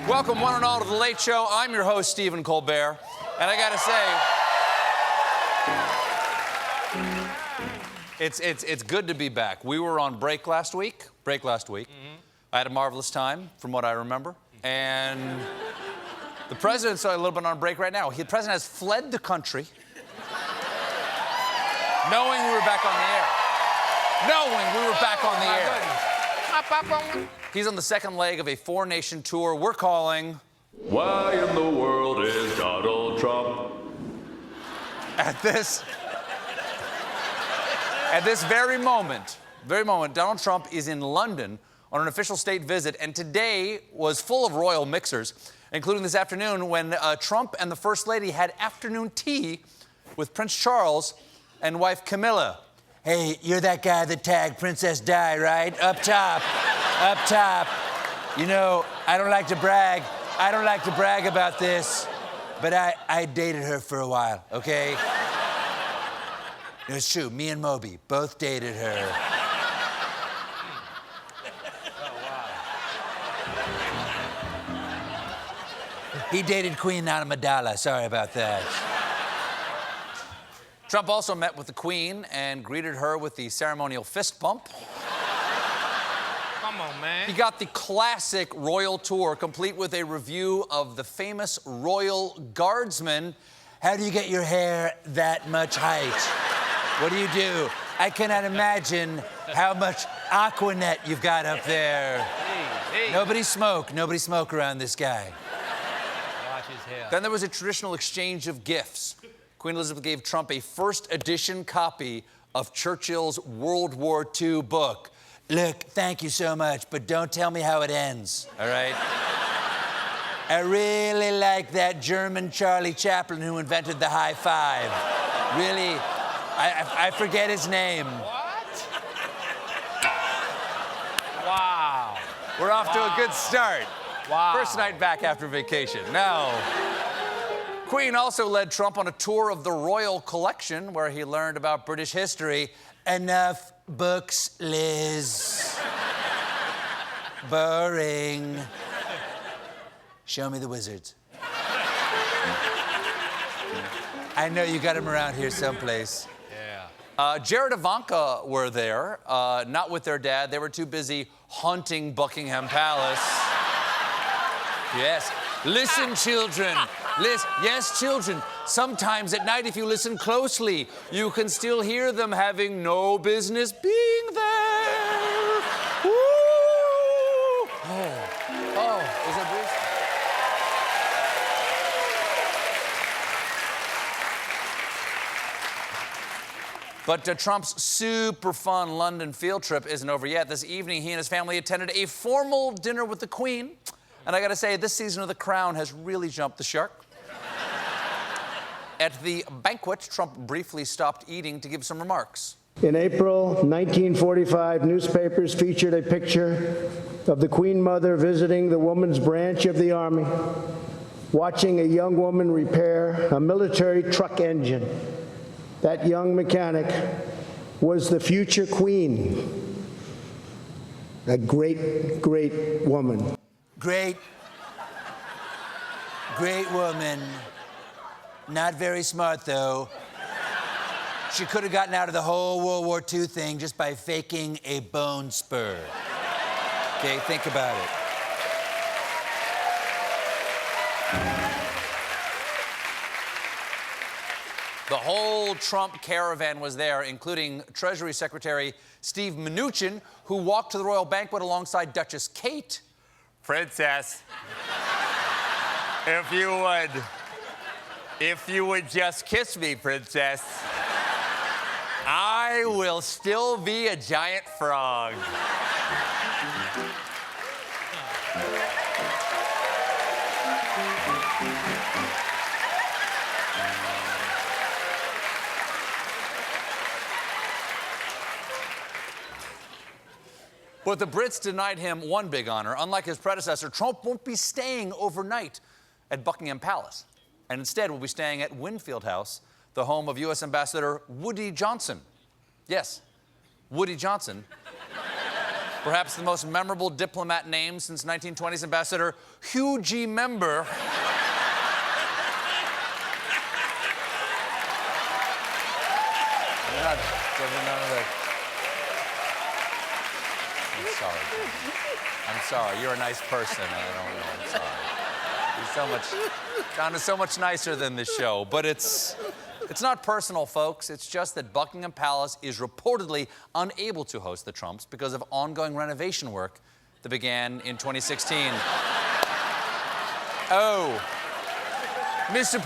Welcome, one and all, to The Late Show. I'm your host, Stephen Colbert, and I gotta say, it's good to be back. We were on break last week. I had a marvelous time, from what I remember, and the president's a little bit on break right now. The president has fled the country, knowing we were back on the air. He's on the second leg of a four-nation tour we're calling... Why in the world is Donald Trump? At this very moment, Donald Trump is in London on an official state visit, and today was full of royal mixers, including this afternoon when Trump and the First Lady had afternoon tea with Prince Charles and wife Camilla. Hey, you're that guy that tagged Princess Di, right? Up top. You know, I don't like to brag about this, but I dated her for a while, okay? It's true, me and Moby both dated her. He dated Queen Amidala, sorry about that. Trump also met with the Queen and greeted her with the ceremonial fist bump. Come on, man. He got the classic royal tour, complete with a review of the famous royal guardsman. How do you get your hair that much height? What do? I cannot imagine how much Aquanet you've got up there. Hey. Nobody smoke around this guy. Watch his hair. Then there was a traditional exchange of gifts. Queen Elizabeth gave Trump a first edition copy of Churchill's World War II book. Look, thank you so much, but don't tell me how it ends, all right? I really like that German Charlie Chaplin who invented the high five. Really, I forget his name. What? Wow. We're off to a good start. Wow. First night back after vacation. Now, Queen also led Trump on a tour of the royal collection where he learned about British history. Enough books, Liz. Boring. Show me the wizards. I know you got them around here someplace. Yeah. Jared and Ivanka were there, not with their dad. They were too busy haunting Buckingham Palace. Yes. Listen, children. Yes, children. Sometimes at night, if you listen closely, you can still hear them having no business being there. Woo! Oh, is that Bruce? But Trump's super fun London field trip isn't over yet. This evening, he and his family attended a formal dinner with the Queen. And I gotta say, this season of The Crown has really jumped the shark. At the banquet, Trump briefly stopped eating to give some remarks. In April 1945, newspapers featured a picture of the Queen Mother visiting the women's branch of the Army, watching a young woman repair a military truck engine. That young mechanic was the future Queen, a great, great woman. Great woman. Not very smart, though. She could have gotten out of the whole World War II thing just by faking a bone spur. Okay, think about it. The whole Trump caravan was there, including Treasury Secretary Steve Mnuchin, who walked to the royal banquet alongside Duchess Kate. Princess, if you would just kiss me, Princess, I will still be a giant frog. But the Brits denied him one big honor. Unlike his predecessor, Trump won't be staying overnight at Buckingham Palace, and instead will be staying at Winfield House, the home of U.S. Ambassador Woody Johnson. Yes, Woody Johnson. Perhaps the most memorable diplomat name since 1920s ambassador Hughie Member. I'm sorry. You're a nice person. I don't know. I'm sorry. John is so much nicer than this show. But it's not personal, folks. It's just that Buckingham Palace is reportedly unable to host the Trumps because of ongoing renovation work that began in 2016. Oh. Mr.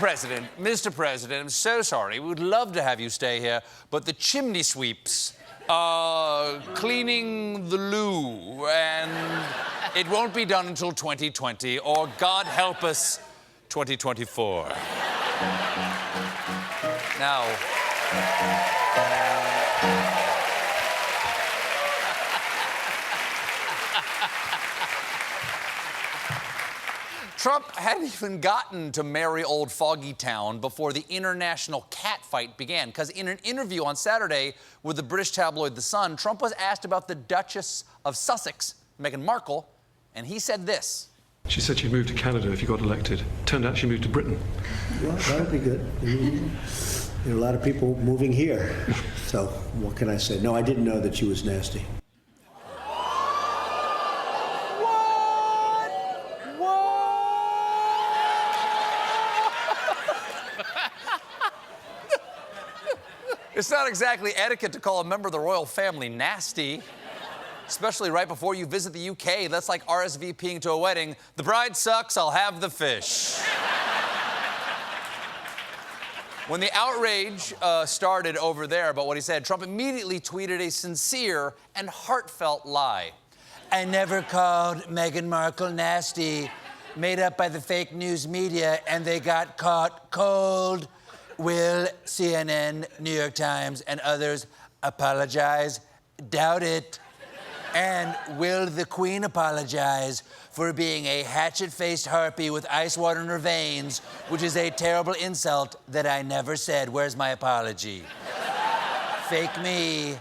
President, I'm so sorry. We would love to have you stay here, but the chimney sweeps are cleaning the loo, and it won't be done until 2020, or God help us, 2024. Now, Trump hadn't even gotten to merry old foggy town before the international cat fight began, because in an interview on Saturday with the British tabloid The Sun, Trump was asked about the Duchess of Sussex, Meghan Markle, and he said this. She said she'd move to Canada if you got elected. Turned out she moved to Britain. Well, that would be good. There are a lot of people moving here. So what can I say? No, I didn't know that she was nasty. It's not exactly etiquette to call a member of the royal family nasty, especially right before you visit the UK. That's like RSVPing to a wedding. The bride sucks, I'll have the fish. When the outrage started over there about what he said, Trump immediately tweeted a sincere and heartfelt lie. I never called Meghan Markle nasty, made up by the fake news media, and they got caught cold. Will CNN, New York Times, and others apologize? Doubt it. And will the Queen apologize for being a hatchet-faced harpy with ice water in her veins, which is a terrible insult that I never said? Where's my apology? Fake me.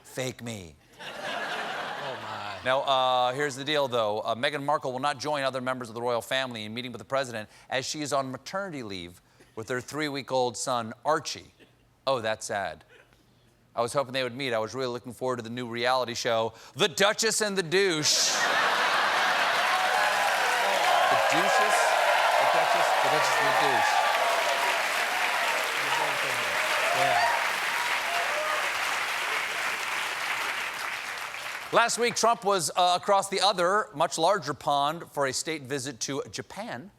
Fake me. Oh, my. Now, here's the deal, though. Meghan Markle will not join other members of the royal family in meeting with the president, as she is on maternity leave with their 3-week-old son, Archie. Oh, that's sad. I was hoping they would meet. I was really looking forward to the new reality show, The Duchess and the Douche. The Douches? The Duchess and the Douche. Yeah. Last week, Trump was across the other, much larger pond for a state visit to Japan.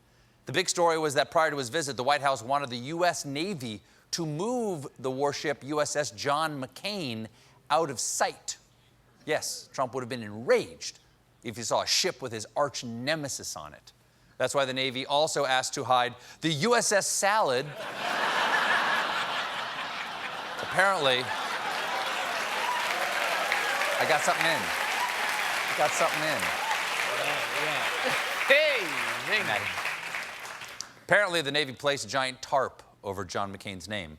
The big story was that prior to his visit, the White House wanted the U.S. Navy to move the warship USS John McCain out of sight. Yes, Trump would have been enraged if he saw a ship with his arch nemesis on it. That's why the Navy also asked to hide the USS Salad. Apparently, I got something in. I got something in. Hey, hey, Maddie. Apparently, the Navy placed a giant tarp over John McCain's name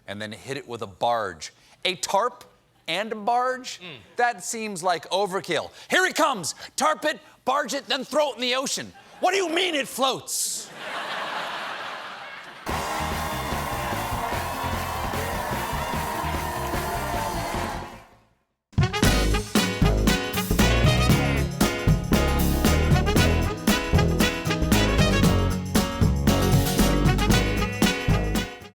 and then hit it with a barge. A tarp and a barge? That seems like overkill. Here he comes! Tarp it, barge it, then throw it in the ocean. What do you mean it floats?